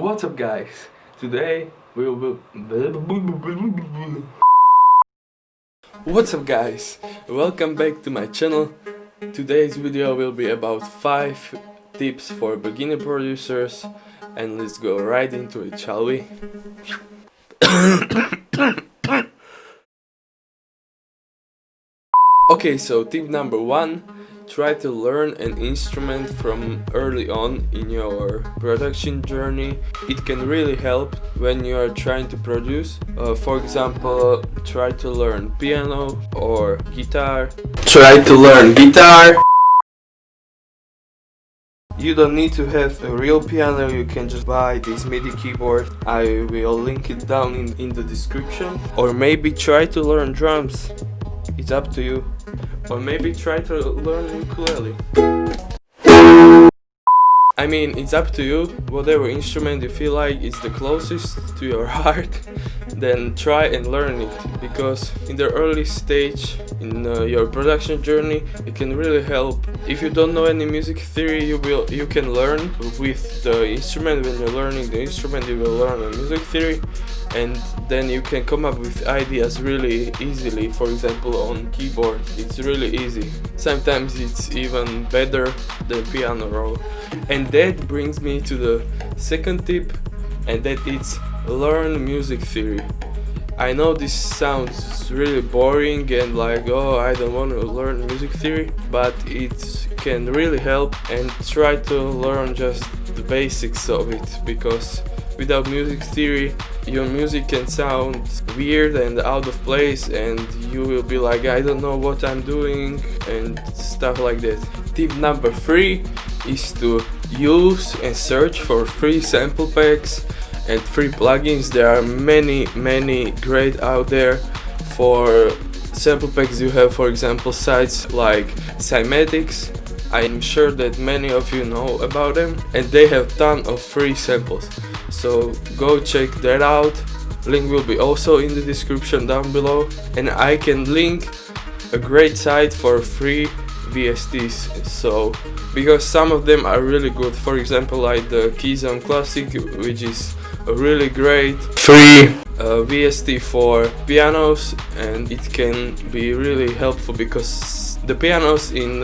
What's up, guys? Today we will What's up, guys? Welcome back to my channel. Today's video will be about 5 tips for beginner producers, and let's go right into it, shall we? Okay, so tip number 1, try to learn an instrument from early on in your production journey. It can really help when you are trying to produce. For example, try to learn piano or guitar. You don't need to have a real piano, you can just buy this MIDI keyboard. I will link it down in the description. Or maybe try to learn drums. It's up to you. Or maybe try to learn ukulele. I mean, it's up to you. Whatever instrument you feel like is the closest to your heart, then try and learn it. Because in the early stage in your production journey, it can really help. If you don't know any music theory, you can learn with the instrument. When you're learning the instrument, you will learn a music theory, and then you can come up with ideas really easily. For example, on keyboard, it's really easy. Sometimes it's even better than piano roll. And that brings me to the second tip, and that is learn music theory. I know this sounds really boring and like, oh, I don't want to learn music theory, but it can really help, and try to learn just the basics of it, because without music theory your music can sound weird and out of place, and you will be like, I don't know what I'm doing and stuff like that. Tip number 3 is to use and search for free sample packs and free plugins. There are many great out there. For sample packs you have, for example, sites like Cymatics. I'm sure that many of you know about them, and they have ton of free samples, so go check that out. Link will be also in the description down below, and I can link a great site for free VSTs, so because some of them are really good. For example, like the Keysound Classic, which is a really great free VST for pianos, and it can be really helpful because the pianos in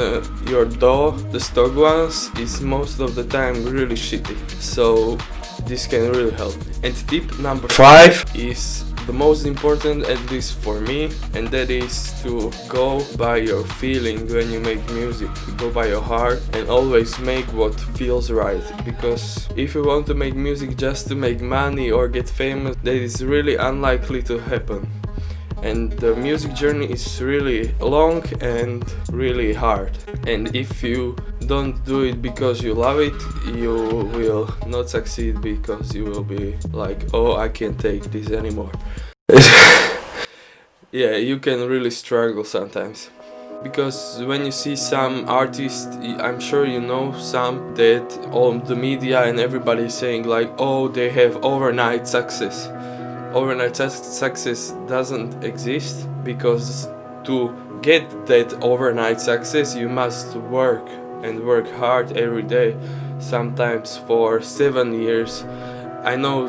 your DAW, the stock ones, is most of the time really shitty, so this can really help. And tip number 5 is the most important, at least for me, and that is to go by your feeling when you make music. Go by your heart and always make what feels right, because if you want to make music just to make money or get famous, that is really unlikely to happen. And the music journey is really long and really hard, and if you don't do it because you love it, you will not succeed, because you will be like, oh, I can't take this anymore. Yeah, you can really struggle sometimes, because when you see some artists, I'm sure you know some, that all the media and everybody is saying like, oh, they have overnight success. Overnight success doesn't exist, because to get that overnight success you must work, and work hard every day, sometimes for 7 years. I know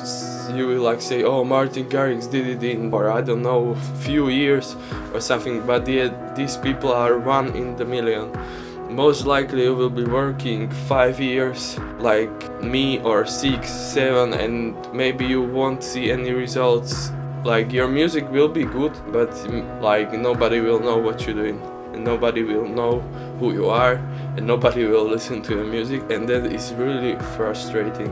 you will like say, oh, Martin Garrix did it in, or I don't know, few years or something, but yet these people are 1 in a million. Most likely you will be working 5 years like me, or 6, 7, and maybe you won't see any results. Like, your music will be good, but like nobody will know what you're doing, and nobody will know who you are, and nobody will listen to your music, and that is really frustrating,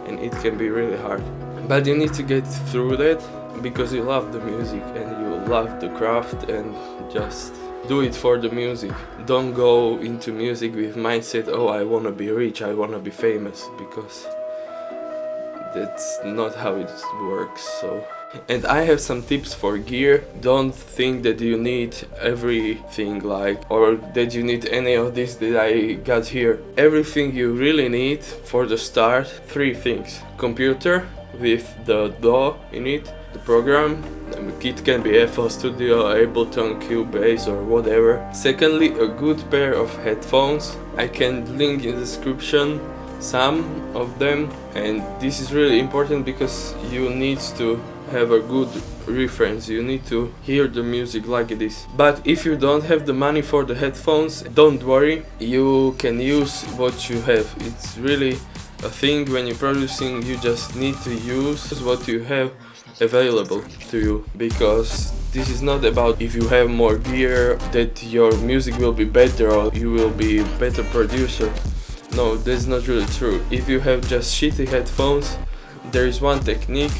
and it can be really hard. But you need to get through that, because you love the music and you love the craft, and just do it for the music. Don't go into music with mindset, oh, I wanna be rich, I wanna be famous, because that's not how it works. So, and I have some tips for gear. Don't think that you need everything, like, or that you need any of this that I got here. Everything you really need for the start: 3 things. Computer with the DAW in it, the program. It can be FL Studio, Ableton, Cubase, or whatever. Secondly, a good pair of headphones. I can link in the description some of them, and this is really important because you need to have a good reference. You need to hear the music like it is. But if you don't have the money for the headphones, don't worry, you can use what you have. It's really a thing when you're producing. You just need to use what you have available to you, because this is not about if you have more gear that your music will be better or you will be a better producer. No, that's not really true. If you have just shitty headphones, there is one technique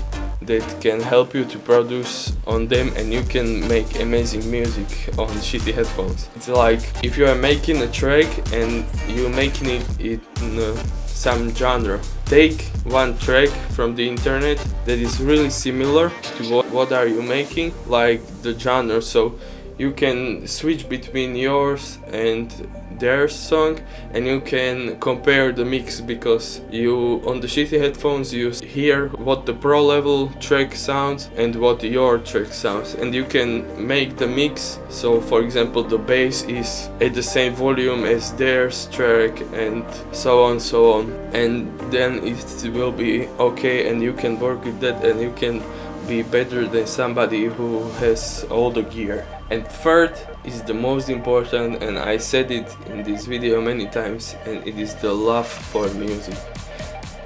that can help you to produce on them, and you can make amazing music on shitty headphones. It's like if you are making a track and you're making it in some genre. Take one track from the internet that is really similar to what are you making, like the genre, so you can switch between yours and their song, and you can compare the mix, because you on the shitty headphones you hear what the pro level track sounds and what your track sounds, and you can make the mix. So for example, the bass is at the same volume as their track, and so on, and then it will be okay, and you can work with that, and you can be better than somebody who has all the gear. And third is the most important, and I said it in this video many times, and it is the love for music.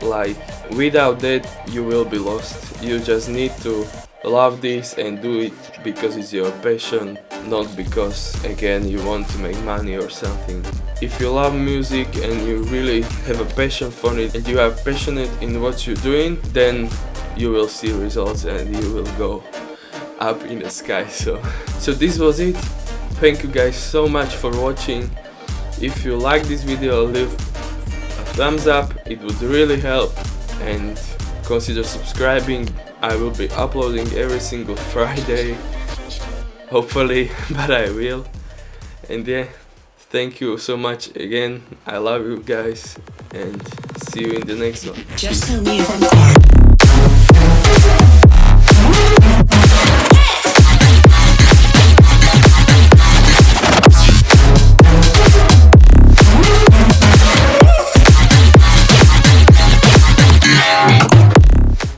Like, without that you will be lost. You just need to love this and do it because it's your passion, not because again you want to make money or something. If you love music and you really have a passion for it and you are passionate in what you're doing, then you will see results and you will go up in the sky. So this was it. Thank you guys so much for watching. If you like this video, leave a thumbs up, it would really help, and consider subscribing. I will be uploading every single Friday, hopefully, but I will. And yeah, thank you so much again. I love you guys, and see you in the next one. Just so new.